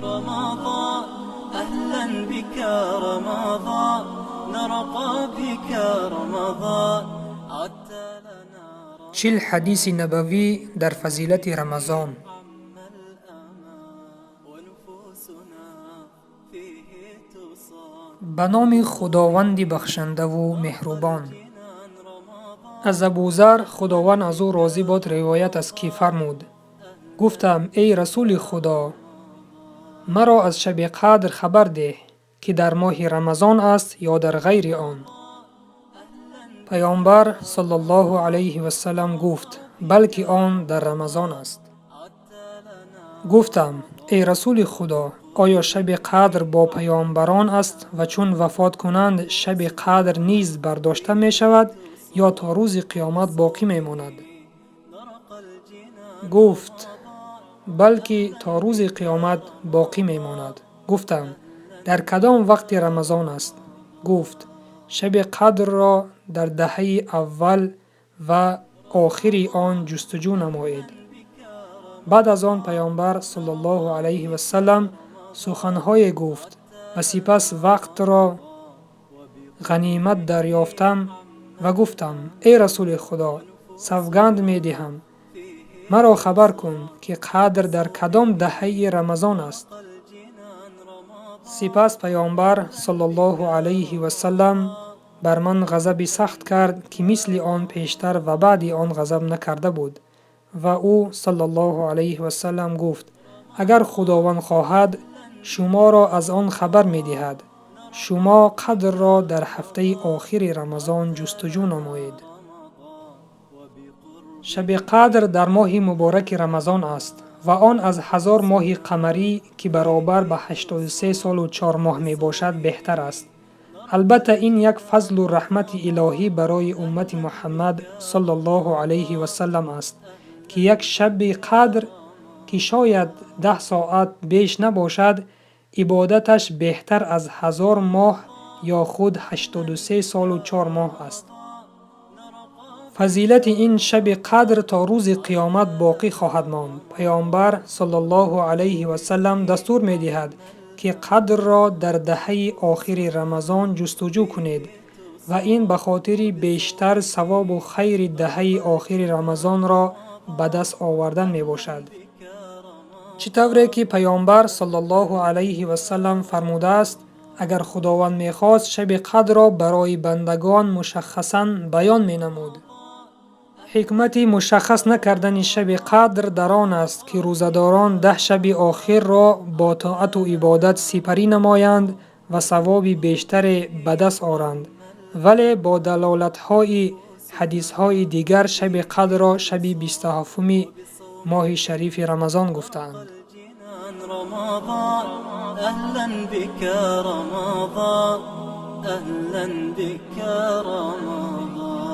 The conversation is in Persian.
رمضان أهلا بك رمضان نرقى بك رمضان عدت لنا 40 حدیث نبوی در فضیلت رمضان. به نام خداوند بخشنده و مهربان. از ابوذر خداوند از او راضی باد روایت است که فرمود: گفتم ای رسول خدا، مرا از شب قدر خبر ده که در ماه رمضان است یا در غیر آن. پیامبر صلی الله علیه و سلم گفت بلکه آن در رمضان است. گفتم ای رسول خدا، آیا شب قدر با پیامبران است و چون وفات کنند شب قدر نیز برداشته می شود یا تا روز قیامت باقی می ماند؟ گفت بلکه تا روز قیامت باقی می ماند. گفتم در کدام وقت رمضان است؟ گفت شب قدر را در دهه اول و آخر آن جستجو نمایید. بعد از آن پیامبر صلی الله علیه و سلم سخنهای گفت و سپس وقت را غنیمت دریافتم و گفتم ای رسول خدا، سوگند می دهم مرا خبر کن که قدر در کدام دهه رمضان است. سپس پیامبر صلی الله علیه و سلم بر من غضب سخت کرد که مثل آن پیشتر و بعد آن غضب نکرده بود و او صلی الله علیه و سلم گفت اگر خداوند خواهد شما را از آن خبر می دهد. شما قدر را در هفته آخر رمضان جستجو نمایید. شب قدر در ماه مبارک رمضان است و آن از 1000 ماه قمری که برابر به 83 سال و 4 ماه می باشد بهتر است. البته این یک فضل و رحمت الهی برای امت محمد صلی الله علیه و سلم است که یک شب قدر که شاید 10 ساعت بیش نباشد عبادتش بهتر از 1000 ماه یا خود 83 سال و 4 ماه است. فضیلت این شب قدر تا روز قیامت باقی خواهد ماند. پیامبر صلی الله علیه و سلم دستور می دهد که قدر را در دهه آخر رمضان جستجو کنید و این به خاطر بیشتر ثواب و خیر دهه آخر رمضان را به دست آوردن می باشد. چطوره که پیامبر صلی الله علیه و سلم فرموده است اگر خداوند می خواست شب قدر را برای بندگان مشخصاً بیان می نمود. حکمت مشخص نکردن شب قدر در آن است که روزداران 10 شب آخر را با طاعت و عبادت سپری نمایند و ثواب بیشتر به دست آورند، ولی با دلالت‌های حدیث‌های دیگر شب قدر را شب 27 ماه شریف رمضان گفتند. رمضان أهلا بك رمضان أهلا بك رمضان